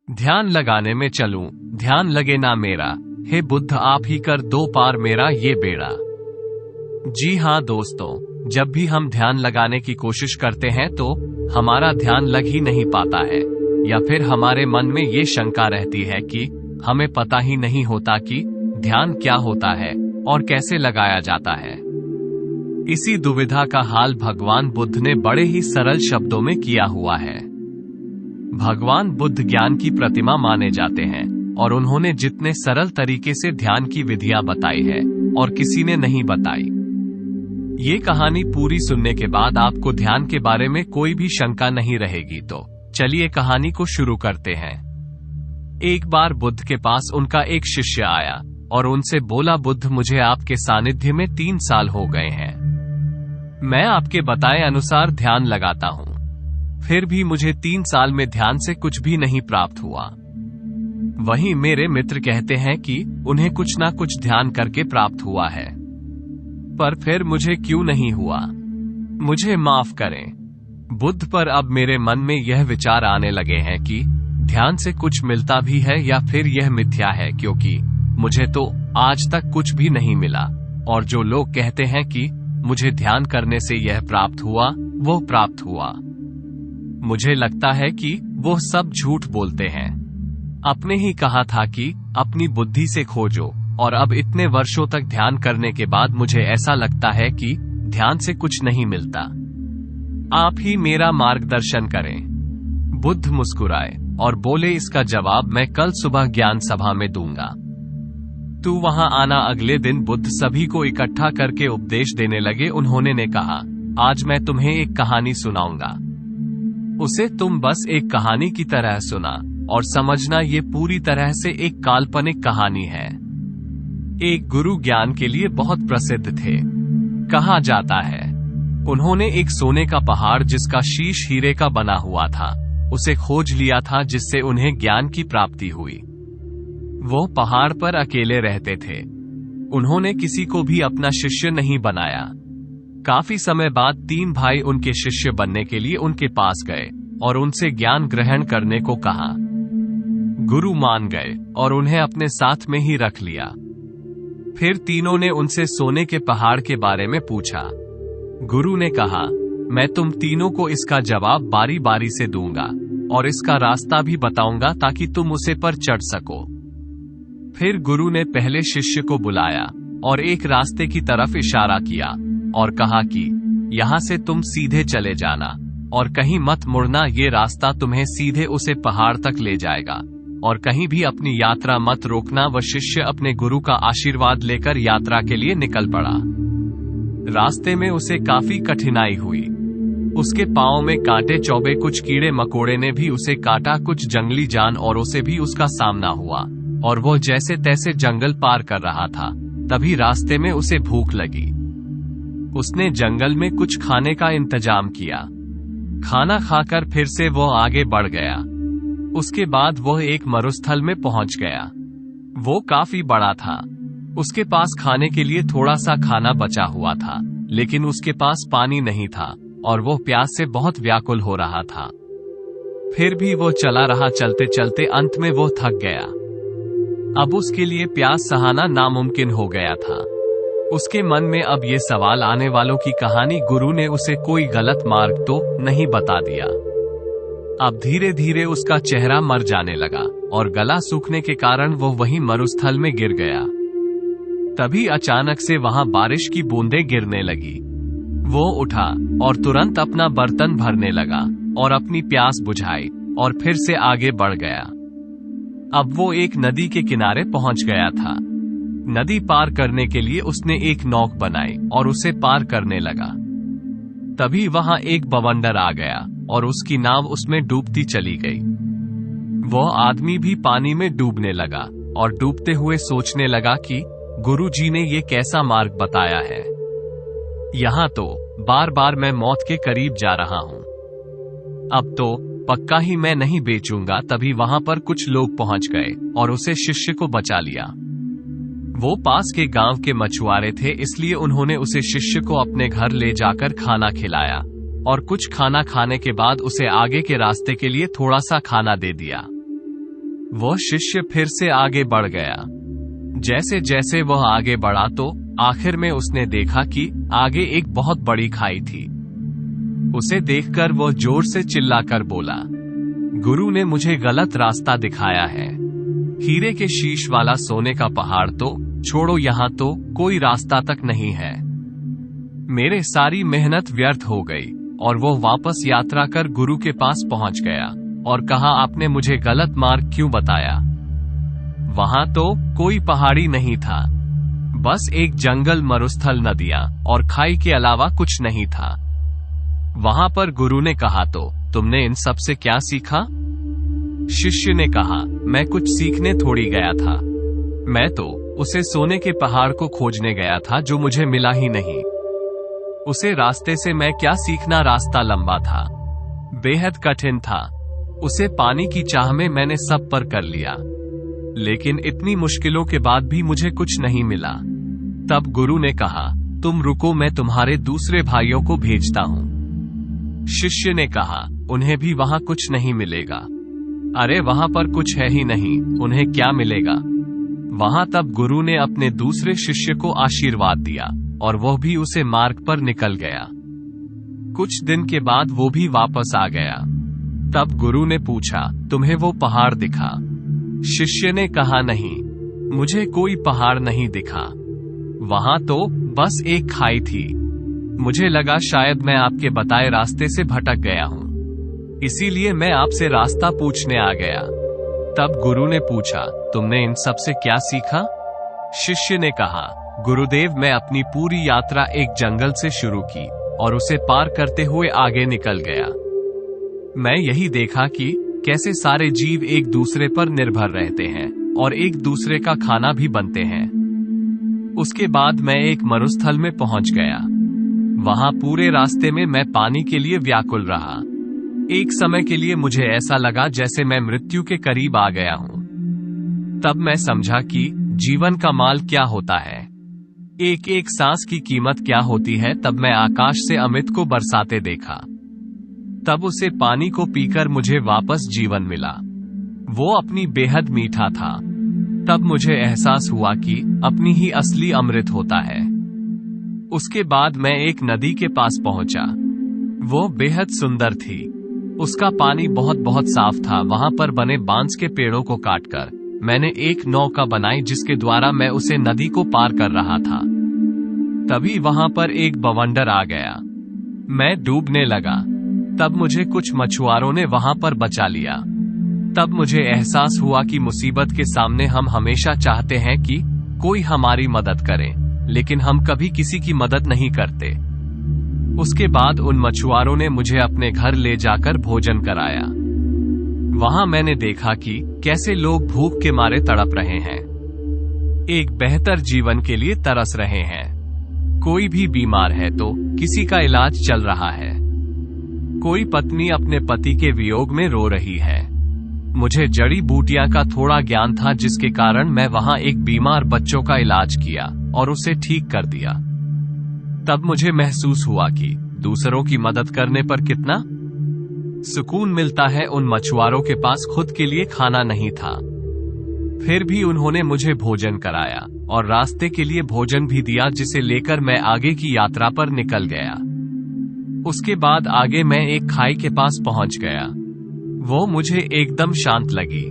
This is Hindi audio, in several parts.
ध्यान लगाने में चलूं, ध्यान लगे ना मेरा, हे बुद्ध आप ही कर दो पार मेरा ये बेड़ा। जी हाँ दोस्तों, जब भी हम ध्यान लगाने की कोशिश करते हैं तो हमारा ध्यान लग ही नहीं पाता है, या फिर हमारे मन में ये शंका रहती है कि हमें पता ही नहीं होता कि ध्यान क्या होता है और कैसे लगाया जाता है। इसी दुविधा का हाल भगवान बुद्ध ने बड़े ही सरल शब्दों में किया हुआ है। भगवान बुद्ध ज्ञान की प्रतिमा माने जाते हैं और उन्होंने जितने सरल तरीके से ध्यान की विधियां बताई है और किसी ने नहीं बताई। ये कहानी पूरी सुनने के बाद आपको ध्यान के बारे में कोई भी शंका नहीं रहेगी, तो चलिए कहानी को शुरू करते हैं। एक बार बुद्ध के पास उनका एक शिष्य आया और उनसे बोला, बुद्ध मुझे आपके सानिध्य में 3 साल हो गए हैं। मैं आपके बताए अनुसार ध्यान लगाता हूँ, फिर भी मुझे 3 साल में ध्यान से कुछ भी नहीं प्राप्त हुआ। वहीं मेरे मित्र कहते हैं कि उन्हें कुछ ना कुछ ध्यान करके प्राप्त हुआ है, पर फिर मुझे क्यों नहीं हुआ? मुझे माफ करें बुद्ध। पर अब मेरे मन में यह विचार आने लगे हैं कि ध्यान से कुछ मिलता भी है या फिर यह मिथ्या है, क्योंकि मुझे तो आज तक कुछ भी नहीं मिला, और जो लोग कहते हैं कि मुझे ध्यान करने से यह प्राप्त हुआ, वो प्राप्त हुआ। मुझे लगता है कि वो सब झूठ बोलते हैं। आपने ही कहा था कि अपनी बुद्धि से खोजो, और अब इतने वर्षों तक ध्यान करने के बाद मुझे ऐसा लगता है कि ध्यान से कुछ नहीं मिलता। आप ही मेरा मार्गदर्शन करें। बुद्ध मुस्कुराए और बोले, इसका जवाब मैं कल सुबह ज्ञान सभा में दूंगा। तू वहां आना। अगले दिन बुद्ध सभी को इकट्ठा करके उपदेश देने लगे। उन्होंने कहा, आज मैं तुम्हें एक कहानी सुनाऊंगा। उसे तुम बस एक कहानी की तरह सुना और समझना ये पूरी तरह से एक काल्पनिक कहानी है। एक गुरु ज्ञान के लिए बहुत प्रसिद्ध थे। कहा जाता है उन्होंने एक सोने का पहाड़ जिसका शीश हीरे का बना हुआ था, उसे खोज लिया था, जिससे उन्हें ज्ञान की प्राप्ति हुई। वो पहाड़ पर अकेले रहते थे। उन्होंने किसी को भी अपना शिष्य नहीं बनाया। काफी समय बाद 3 भाई उनके शिष्य बनने के लिए उनके पास गए और उनसे ज्ञान ग्रहण करने को कहा। गुरु मान गए और उन्हें अपने साथ में ही रख लिया। फिर तीनों ने उनसे सोने के पहाड़ के बारे में पूछा। गुरु ने कहा, मैं तुम तीनों को इसका जवाब बारी बारी से दूंगा और इसका रास्ता भी बताऊंगा ताकि तुम उसे पर चढ़ सको। फिर गुरु ने पहले शिष्य को बुलाया और एक रास्ते की तरफ इशारा किया और कहा कि यहाँ से तुम सीधे चले जाना और कहीं मत मुड़ना। ये रास्ता तुम्हें सीधे उसे पहाड़ तक ले जाएगा और कहीं भी अपनी यात्रा मत रोकना। वह शिष्य अपने गुरु का आशीर्वाद लेकर यात्रा के लिए निकल पड़ा। रास्ते में उसे काफी कठिनाई हुई। उसके पांव में कांटे चौबे, कुछ कीड़े मकोड़े ने भी उसे काटा, कुछ जंगली जानवरों से भी उसका सामना हुआ, और वो जैसे तैसे जंगल पार कर रहा था। तभी रास्ते में उसे भूख लगी। उसने जंगल में कुछ खाने का इंतजाम किया। खाना खाकर फिर से वो आगे बढ़ गया। उसके बाद वो एक मरुस्थल में पहुंच गया। वो काफी बड़ा था। उसके पास खाने के लिए थोड़ा सा खाना बचा हुआ था, लेकिन उसके पास पानी नहीं था और वो प्यास से बहुत व्याकुल हो रहा था। फिर भी वो चला रहा। चलते चलते अंत में वो थक गया। अब उसके लिए प्यास सहाना नामुमकिन हो गया था। उसके मन में अब ये सवाल आने वालों की कहानी, गुरु ने उसे कोई गलत मार्ग तो नहीं बता दिया? अब धीरे धीरे उसका चेहरा मर जाने लगा और गला सूखने के कारण वो वहीं मरुस्थल में गिर गया। तभी अचानक से वहां बारिश की बूंदें गिरने लगी। वो उठा और तुरंत अपना बर्तन भरने लगा और अपनी प्यास बुझाई और फिर से आगे बढ़ गया। अब वो एक नदी के किनारे पहुंच गया था। नदी पार करने के लिए उसने एक नौक बनाई और उसे पार करने लगा। तभी वहां एक बवंडर आ गया और उसकी नाव उसमें डूबती चली गई। वो आदमी भी पानी में डूबने लगा और डूबते हुए सोचने लगा कि गुरुजी ने ये कैसा मार्ग बताया है। यहाँ तो बार बार मैं मौत के करीब जा रहा हूँ। अब तो पक्का ही मैं नहीं बेचूंगा। तभी वहां पर कुछ लोग पहुंच गए और उसे शिष्य को बचा लिया। वो पास के गांव के मछुआरे थे, इसलिए उन्होंने उसे शिष्य को अपने घर ले जाकर खाना खिलाया और कुछ खाना खाने के बाद उसे आगे के रास्ते के लिए थोड़ा सा खाना दे दिया। वह शिष्य फिर से आगे बढ़ गया। जैसे जैसे वह आगे बढ़ा तो आखिर में उसने देखा कि आगे एक बहुत बड़ी खाई थी। उसे देखकर वह जोर से चिल्लाकर बोला, गुरु ने मुझे गलत रास्ता दिखाया है। हीरे के शीश वाला सोने का पहाड़ तो छोड़ो, यहाँ तो कोई रास्ता तक नहीं है। मेरे सारी मेहनत व्यर्थ हो गई। और वो वापस यात्रा कर गुरु के पास पहुंच गया और कहा, आपने मुझे गलत मार्ग क्यों बताया? वहां तो कोई पहाड़ी नहीं था, बस एक जंगल, मरुस्थल, नदियां और खाई के अलावा कुछ नहीं था। वहां पर गुरु ने कहा, तो तुमने इन सब से क्या सीखा? शिष्य ने कहा, मैं कुछ सीखने थोड़ी गया था। मैं तो उसे सोने के पहाड़ को खोजने गया था जो मुझे मिला ही नहीं। उसे रास्ते से मैं क्या सीखना? रास्ता लंबा था, बेहद कठिन था। उसे पानी की चाह में मैंने सब पर कर लिया, लेकिन इतनी मुश्किलों के बाद भी मुझे कुछ नहीं मिला। तब गुरु ने कहा, तुम रुको, मैं तुम्हारे दूसरे भाइयों को भेजता हूं। शिष्य ने कहा, उन्हें भी वहां कुछ नहीं मिलेगा। अरे वहां पर कुछ है ही नहीं, उन्हें क्या मिलेगा वहां? तब गुरु ने अपने दूसरे शिष्य को आशीर्वाद दिया और वह भी उसे मार्ग पर निकल गया। कुछ दिन के बाद वो भी वापस आ गया। तब गुरु ने पूछा, तुम्हें वो पहाड़ दिखा? शिष्य ने कहा, नहीं, मुझे कोई पहाड़ नहीं दिखा। वहां तो बस एक खाई थी। मुझे लगा शायद मैं आपके बताए रास्ते से भटक गया हूं, इसीलिए मैं आपसे रास्ता पूछने आ गया। तब गुरु ने पूछा, तुमने इन सब से क्या सीखा? शिष्य ने कहा, गुरुदेव, मैं अपनी पूरी यात्रा एक जंगल से शुरू की और उसे पार करते हुए आगे निकल गया। मैं यही देखा कि कैसे सारे जीव एक दूसरे पर निर्भर रहते हैं और एक दूसरे का खाना भी बनते हैं। उसके बाद मैं एक मरुस्थल में पहुंच गया। वहां पूरे रास्ते में मैं पानी के लिए व्याकुल रहा। एक समय के लिए मुझे ऐसा लगा जैसे मैं मृत्यु के करीब आ गया हूं। तब मैं समझा कि जीवन का माल क्या होता है, एक एक सांस की कीमत क्या होती है। तब मैं आकाश से अमृत को बरसाते देखा। तब उसे पानी को पीकर मुझे वापस जीवन मिला। वो अपनी बेहद मीठा था। तब मुझे एहसास हुआ कि अपनी ही असली अमृत होता है। उसके बाद मैं एक नदी के पास पहुंचा। वो बेहद सुंदर थी। उसका पानी बहुत बहुत साफ था। वहां पर बने बांस के पेड़ों को काटकर मैंने एक नौका बनाई जिसके द्वारा मैं उसे नदी को पार कर रहा था। तभी वहां पर एक बवंडर आ गया। मैं डूबने लगा। तब मुझे कुछ मछुआरों ने वहां पर बचा लिया। तब मुझे एहसास हुआ कि मुसीबत के सामने हम हमेशा चाहते हैं कि कोई हमारी मदद करे, लेकिन हम कभी किसी की मदद नहीं करते। उसके बाद उन मछुआरों ने मुझे अपने घर ले जाकर भोजन कराया। वहां मैंने देखा कि कैसे लोग भूख के मारे तड़प रहे हैं, एक बेहतर जीवन के लिए तरस रहे हैं। कोई भी बीमार है तो किसी का इलाज चल रहा है। कोई पत्नी अपने पति के वियोग में रो रही है। मुझे जड़ी बूटियां का थोड़ा ज्ञान था, जिसके कारण मैं वहां एक बीमार बच्चों का इलाज किया और उसे ठीक कर दिया। तब मुझे महसूस हुआ कि दूसरों की मदद करने पर कितना सुकून मिलता है। उन मछुआरों के पास खुद के लिए खाना नहीं था, फिर भी उन्होंने मुझे भोजन कराया और रास्ते के लिए भोजन भी दिया, जिसे लेकर मैं आगे की यात्रा पर निकल गया। उसके बाद आगे मैं एक खाई के पास पहुंच गया। वो मुझे एकदम शांत लगी।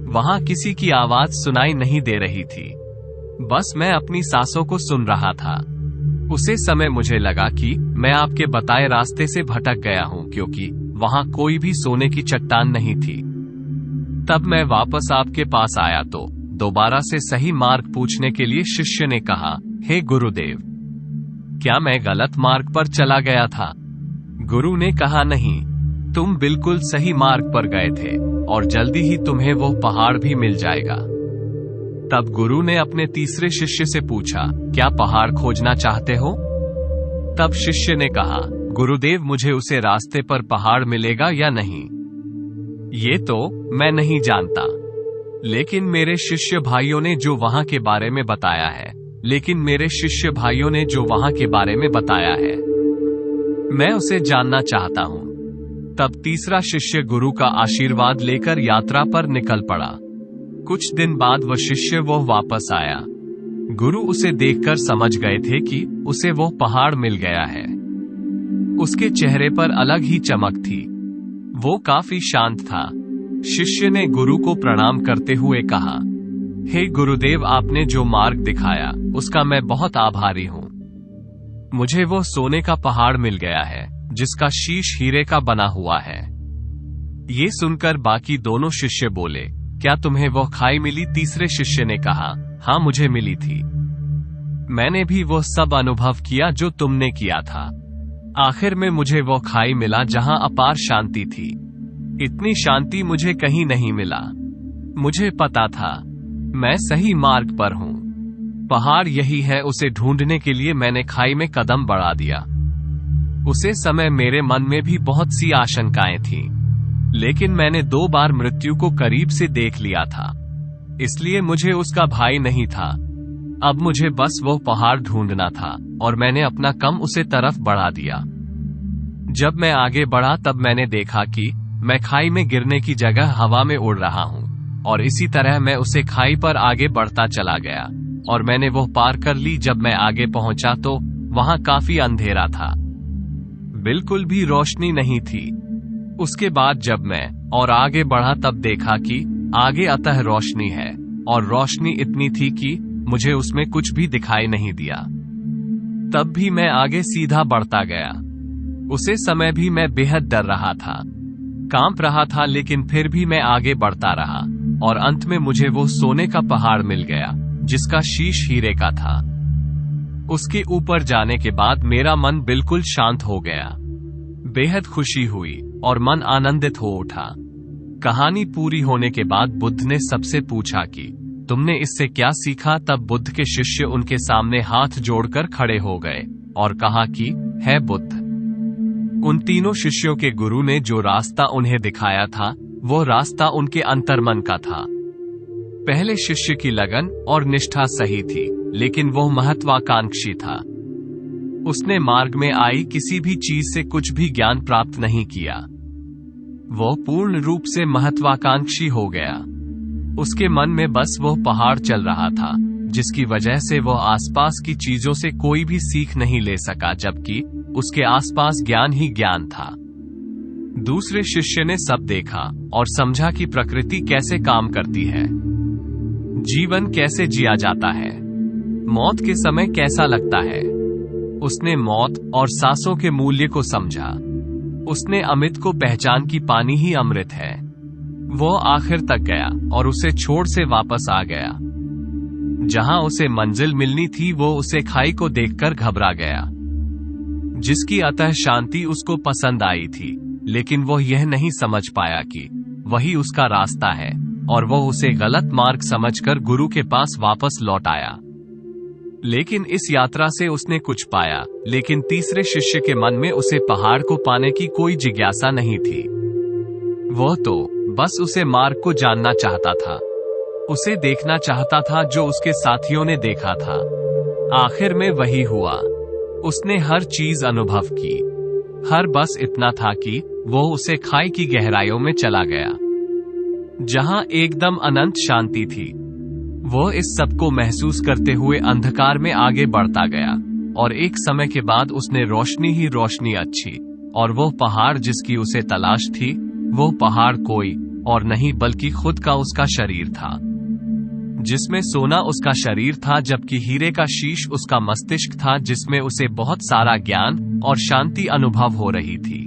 वहां किसी की आवाज सुनाई नहीं दे रही थी, बस मैं अपनी सांसों को सुन रहा था। उसी समय मुझे लगा कि मैं आपके बताए रास्ते से भटक गया हूं, क्योंकि वहां कोई भी सोने की चट्टान नहीं थी। तब मैं वापस आपके पास आया तो दोबारा से सही मार्ग पूछने के लिए शिष्य ने कहा, हे गुरुदेव, क्या मैं गलत मार्ग पर चला गया था? गुरु ने कहा, नहीं, तुम बिल्कुल सही मार्ग पर गए थे और जल्दी ही तुम्हें वो पहाड़ भी मिल जाएगा। तब गुरु ने अपने तीसरे शिष्य से पूछा, क्या पहाड़ खोजना चाहते हो? तब शिष्य ने कहा, गुरुदेव, मुझे उसे रास्ते पर पहाड़ मिलेगा या नहीं, ये तो मैं नहीं जानता, लेकिन मेरे शिष्य भाइयों ने जो वहां के बारे में बताया है, मैं उसे जानना चाहता हूं। तब तीसरा शिष्य गुरु का आशीर्वाद लेकर यात्रा पर निकल पड़ा। कुछ दिन बाद वह शिष्य वो वापस आया। गुरु उसे देखकर समझ गए थे कि उसे वो पहाड़ मिल गया है। उसके चेहरे पर अलग ही चमक थी। वो काफी शांत था। शिष्य ने गुरु को प्रणाम करते हुए कहा, हे गुरुदेव, आपने जो मार्ग दिखाया उसका मैं बहुत आभारी हूँ। मुझे वो सोने का पहाड़ मिल गया है जिसका शीश हीरे का बना हुआ है। ये सुनकर बाकी दोनों शिष्य बोले, क्या तुम्हें वो खाई मिली? तीसरे शिष्य ने कहा, हाँ मुझे मिली थी। मैंने भी वो सब अनुभव किया जो तुमने किया था। आखिर में मुझे वो खाई मिला जहां अपार शांति थी। इतनी शांति मुझे कहीं नहीं मिला। मुझे पता था मैं सही मार्ग पर हूँ। पहाड़ यही है, उसे ढूंढने के लिए मैंने खाई में कदम बढ़ा दिया। उसे समय मेरे मन में भी बहुत सी आशंकाएं थीं, लेकिन मैंने 2 बार मृत्यु को करीब से देख लिया था, इसलिए मुझे उसका भय नहीं था। अब मुझे बस वो पहाड़ ढूंढना था और मैंने अपना कदम उसे तरफ बढ़ा दिया। जब मैं आगे बढ़ा तब मैंने देखा कि मैं खाई में गिरने की जगह हवा में उड़ रहा हूँ, और इसी तरह मैं उसे खाई पर आगे बढ़ता चला गया और मैंने वो पार कर ली। जब मैं आगे पहुंचा तो वहां काफी अंधेरा था, बिल्कुल भी रोशनी नहीं थी। उसके बाद जब मैं और आगे बढ़ा तब देखा कि आगे अतः रोशनी है, और रोशनी इतनी थी कि मुझे उसमें कुछ भी दिखाई नहीं दिया। तब भी मैं आगे सीधा बढ़ता गया। उसे समय भी मैं बेहद डर रहा था, कांप रहा था, लेकिन फिर भी मैं आगे बढ़ता रहा और अंत में मुझे वो सोने का पहाड़ मिल गया जिसका शीश हीरे का था। उसके ऊपर जाने के बाद मेरा मन बिल्कुल शांत हो गया। बेहद खुशी हुई और मन आनंदित हो उठा। कहानी पूरी होने के बाद बुद्ध ने सबसे पूछा कि तुमने इससे क्या सीखा? तब बुद्ध के शिष्य उनके सामने हाथ जोड़कर खड़े हो गए और कहा कि है बुद्ध। उन तीनों शिष्यों के गुरु ने जो रास्ता उन्हें दिखाया था वो रास्ता उनके अंतर्मन का था। पहले शिष्य की लगन और निष्ठा सही थी, लेकिन वो महत्वाकांक्षी था। उसने मार्ग में आई किसी भी चीज से कुछ भी ज्ञान प्राप्त नहीं किया। वो पूर्ण रूप से महत्वाकांक्षी हो गया। उसके मन में बस वो पहाड़ चल रहा था, जिसकी वजह से वो आसपास की चीजों से कोई भी सीख नहीं ले सका, जबकि उसके आसपास ज्ञान ही ज्ञान था। दूसरे शिष्य ने सब देखा और समझा कि प्रकृति कैसे काम करती है, जीवन कैसे जिया जाता है, मौत के समय कैसा लगता है। उसने मौत और सांसों के मूल्य को समझा। उसने अमित को पहचान की पानी ही अमृत है। वो आखिर तक गया और उसे छोड़ से वापस आ गया। जहां उसे मंजिल मिलनी थी वो उसे खाई को देखकर घबरा गया, जिसकी अतः शांति उसको पसंद आई थी, लेकिन वो यह नहीं समझ पाया कि वही उसका रास्ता है, और वो उसे गलत मार्ग समझकर गुरु के पास वापस लौट आया। लेकिन इस यात्रा से उसने कुछ पाया, लेकिन तीसरे शिष्य के मन में उसे पहाड़ को पाने की कोई जिज्ञासा नहीं थी। वह तो बस उसे मार्ग को जानना चाहता था, उसे देखना चाहता था जो उसके साथियों ने देखा था। आखिर में वही हुआ। उसने हर चीज अनुभव की, हर बस इतना था कि वो उसे खाई की गहराइयों में चला गया, जहां एकदम अनंत शांति थी। वो इस सब को महसूस करते हुए अंधकार में आगे बढ़ता गया, और एक समय के बाद उसने रोशनी ही रोशनी अच्छी, और वो पहाड़ जिसकी उसे तलाश थी, वो पहाड़ कोई और नहीं बल्कि खुद का उसका शरीर था, जिसमें सोना उसका शरीर था, जबकि हीरे का शीश उसका मस्तिष्क था, जिसमें उसे बहुत सारा ज्ञान और शांति अनुभव हो रही थी।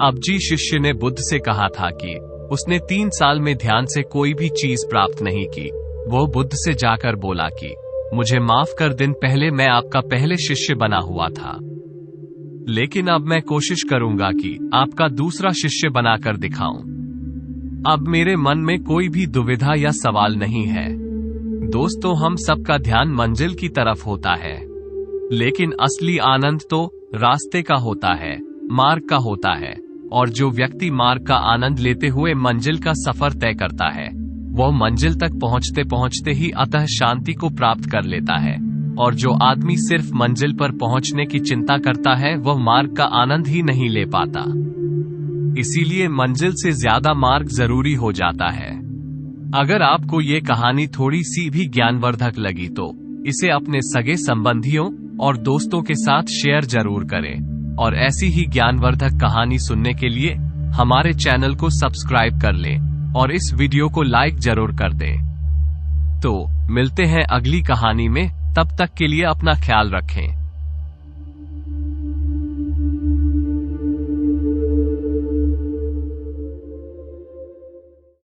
अबजी शिष्य ने बुद्ध से कहा था कि उसने 3 साल में ध्यान से कोई भी चीज प्राप्त नहीं की। वो बुद्ध से जाकर बोला कि मुझे माफ कर, दिन पहले मैं आपका पहले शिष्य बना हुआ था, लेकिन अब मैं कोशिश करूंगा कि आपका दूसरा शिष्य बनाकर दिखाऊं। अब मेरे मन में कोई भी दुविधा या सवाल नहीं है। दोस्तों, हम सबका ध्यान मंजिल की तरफ होता है, लेकिन असली आनंद तो रास्ते का होता है, मार्ग का होता है, और जो व्यक्ति मार्ग का आनंद लेते हुए मंजिल का सफर तय करता है, वो मंजिल तक पहुंचते पहुंचते ही अतः शांति को प्राप्त कर लेता है। और जो आदमी सिर्फ मंजिल पर पहुंचने की चिंता करता है, वह मार्ग का आनंद ही नहीं ले पाता। इसीलिए मंजिल से ज्यादा मार्ग जरूरी हो जाता है। अगर आपको ये कहानी थोड़ी सी भी ज्ञानवर्धक लगी तो इसे अपने सगे संबंधियों और दोस्तों के साथ शेयर जरूर करें और ऐसी ही ज्ञानवर्धक कहानी सुनने के लिए हमारे चैनल को सब्सक्राइब कर लें और इस वीडियो को लाइक जरूर कर दें। तो मिलते हैं अगली कहानी में, तब तक के लिए अपना ख्याल रखें।